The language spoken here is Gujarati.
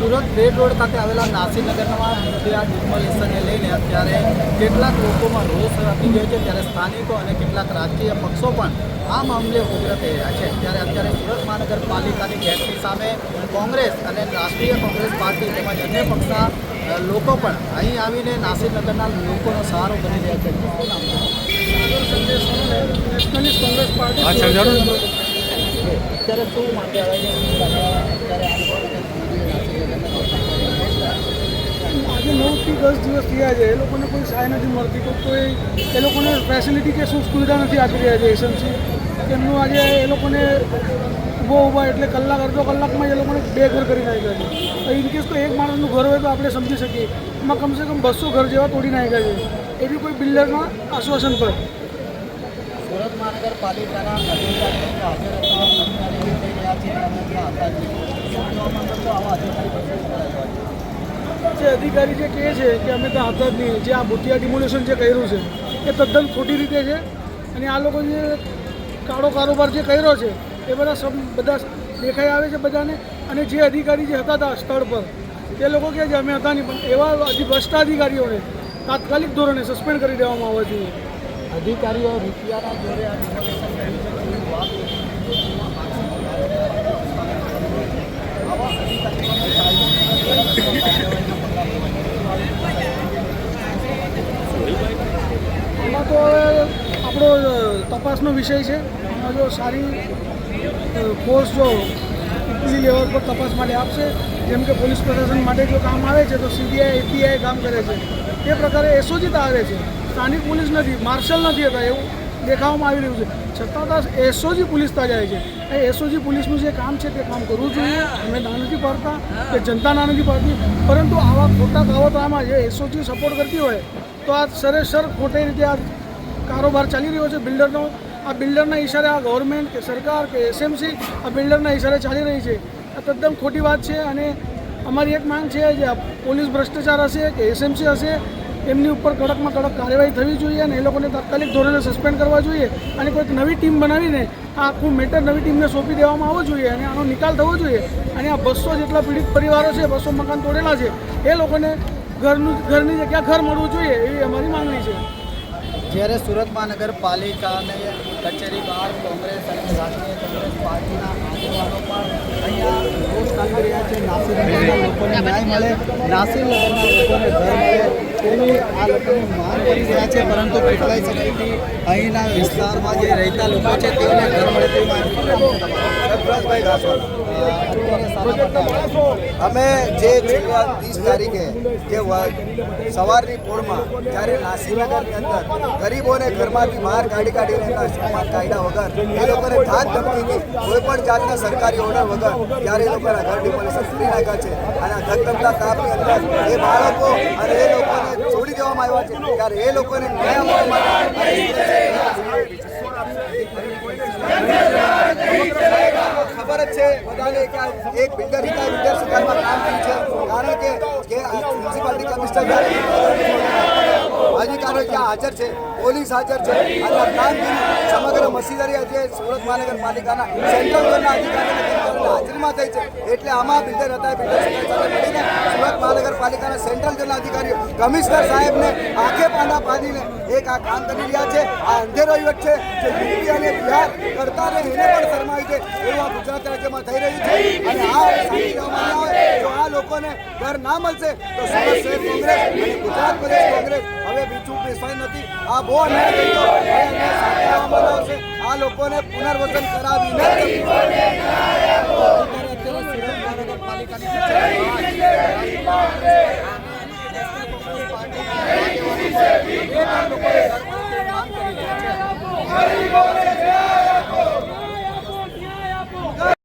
સુરત રેડ રોડ ખાતે આવેલા નાસીનગરમાં મૂર્તિયા ડિમોલિશનને લઈને અત્યારે કેટલાક લોકોમાં રોષ વધી ગયો છે, ત્યારે સ્થાનિકો અને કેટલાક રાજકીય પક્ષો પણ આ મામલે ઉગ્ર થઈ રહ્યા છે। ત્યારે અત્યારે સુરત મહાનગરપાલિકાની ગેટની સામે કોંગ્રેસ અને રાષ્ટ્રીય કોંગ્રેસ પાર્ટી તેમજ અન્ય પક્ષના લોકો પણ અહીં આવીને નાસીનગરના લોકોનો સહારો બની રહ્યા છે। શું નામ છે? Nationalist Congress party. અત્યારે શું માટે આજે 9 થી 10 દિવસ થયા છે, એ લોકોને કોઈ સહાય નથી મળતી, કોઈ એ લોકોને ફેસિલિટી કે શું સુવિધા નથી આપી રહ્યા છે એસએમસી। એમનું આજે એ લોકોને ઊભા એટલે કલાક અડધો કલાકમાં એ લોકોને 2 ઘર કરી નાખ્યા છે। ઇનકેસ તો એક માણસનું ઘર હોય તો આપણે સમજી શકીએ, એમાં કમસે કમ 200 ઘર જેવા તોડી નાખ્યા છે, એ બી કોઈ બિલ્ડરના આશ્વાસન પર। સુરત મહાનગરપાલિકાના અધિકારીઓ હાજર હતા, અધિકારીઓ થઈ રહ્યા છે અને ત્યાં હતા જ નહીં। શું કહેવા માંગો છો આવા અધિકારી જે અધિકારી જે કહે છે કે અમે ત્યાં હતા જ નહીં, જે આ ભૂતિયા ડિમોલેશન જે કર્યું છે એ તદ્દન ખોટી રીતે છે, અને આ લોકો જે કાળો કારોબાર જે કર્યો છે એ બધા દેખાઈ આવે છે બધાને। અને જે અધિકારી જે હતા સ્થળ પર તે લોકો કહે છે અમે હતા નહીં, પણ એવા ભ્રષ્ટ અધિકારીઓને તાત્કાલિક ધોરણે સસ્પેન્ડ કરી દેવામાં આવવા જોઈએ। અધિકારીઓ રૂપિયાના જોડે આ ડિમોલેશન કર્યું છે એવી વાત આમાં તો આપણો તપાસનો વિષય છે। આમાં જો સારી ફોર્સ જો ઉપલી લેવલ પર તપાસ માટે આપશે, જેમ કે પોલીસ પ્રશાસન માટે જો કામ આવે છે તો સીબીઆઈ એપીઆઈ કામ કરે છે, તે પ્રકારે એસઓજી તો આવે છે, સ્થાનિક પોલીસ નથી, માર્શલ નથી હતા એવું દેખાવામાં આવી રહ્યું છે, છતાં એસઓજી પોલીસ ત્યાં જાય છે। એ એસઓજી પોલીસનું જે કામ છે તે કામ કરવું જોઈએ। અમે ના નથી પાડતા કે જનતા ના નથી પાડતી, પરંતુ આવા ખોટા કાવતરામાં જે એસઓજી સપોર્ટ કરતી હોય તો આ સરેસર ખોટી રીતે આ કારોબાર ચાલી રહ્યો છે બિલ્ડરનો। આ બિલ્ડરના ઈશારે આ ગવર્મેન્ટ કે સરકાર કે એસએમસી આ બિલ્ડરના ઈશારે ચાલી રહી છે, આ તદ્દન ખોટી વાત છે। અને અમારી એક માંગ છે, જે પોલીસ ભ્રષ્ટાચાર હશે કે એસએમસી હશે એમની ઉપર કડકમાં કડક કાર્યવાહી થવી જોઈએ, અને એ લોકોને તાત્કાલિક ધોરણે સસ્પેન્ડ કરવા જોઈએ, અને કોઈક નવી ટીમ બનાવીને આ આખું મેટર નવી ટીમને સોંપી દેવામાં આવવો જોઈએ, અને આનો નિકાલ થવો જોઈએ। અને આ 200 જેટલા પીડિત પરિવારો છે, 200 મકાન તોડેલા છે, એ લોકોને ઘરની જગ્યા ઘર મળવું જોઈએ એવી અમારી માંગણી છે। જ્યારે સુરત મહાનગરપાલિકાને કચેરી બહાર કોંગ્રેસ અને રાષ્ટ્રીય કોંગ્રેસ પાર્ટીના આગેવાનો પણ અહીંયા રોષ કરી રહ્યા છે, નાસીનગરના લોકોને ન્યાય મળે, નાસીનગરના લોકોને ઘર મળે તેવી આ લોકોની માંગ કરી રહ્યા છે, પરંતુ કેટલાય સમયથી અહીંના વિસ્તારમાં જે રહેતા લોકો છે તેઓને ઘર મળે તેવી માંગ અમે જે 30 તારીખે જે સવારની પોળમાં જ્યારે નાસીનગરની અંદર ગરીબોને ઘરમાંથી બહાર કાઢીને સમાજ કાયદા વગર એ લોકોને ધાક ધમકીથી કોઈ પણ જાતના સરકારી ઓર્ડર વગર ત્યારે એ લોકોના ઘર ડિમોલિશન કરી નાખ્યા છે, અને આ ધગધગતા તાપની અંદર એ બાળકો અને એ લોકોને છોડી દેવામાં આવ્યા છે, ત્યારે એ લોકોને ન્યાય આપવા માટે ખબર જ છે બધાને કે એક બિલ્ડર સરકારમાં કામ કર્યું છે, કારણ કે મ્યુનિસિપાલિટી કમિશનર અધિકારીઓ ત્યાં હાજર છે, પોલીસ હાજર છે, અને આ કામગીરી સમગ્ર મશીનરી આજે સુરત મહાનગરપાલિકાના સેન્ટ્રલ ઝોનના અધિકારીઓની હાજરીમાં થઈ છે। એટલે આમાં બિલ્ડર હતા, બિલ્ડર સાથે મળીને સુરત મહાનગરપાલિકાના સેન્ટ્રલ ઝોનના અધિકારીઓ કમિશનર સાહેબને આંખે પાંડા પાડીને એક આ કામ કરી રહ્યા છે। આ અંધેરો યુવક છે જે યુપી અને બિહાર કરતા એને પણ શરમાવી છે એવું આ ગુજરાત રાજ્યમાં થઈ રહ્યું છે, અને આ સાચી કહેવામાં આવે જો આ લોકોને ઘર ના મળશે તો સુરત શહેર કોંગ્રેસ અને ગુજરાત પ્રદેશ કોંગ્રેસ હવે બીજું બેસવાય નથી। આ બહુ અન્યાય થઈ ગયો, સાચી કહેવામાં આવશે આ લોકોને પુનર્વસન કરાવીને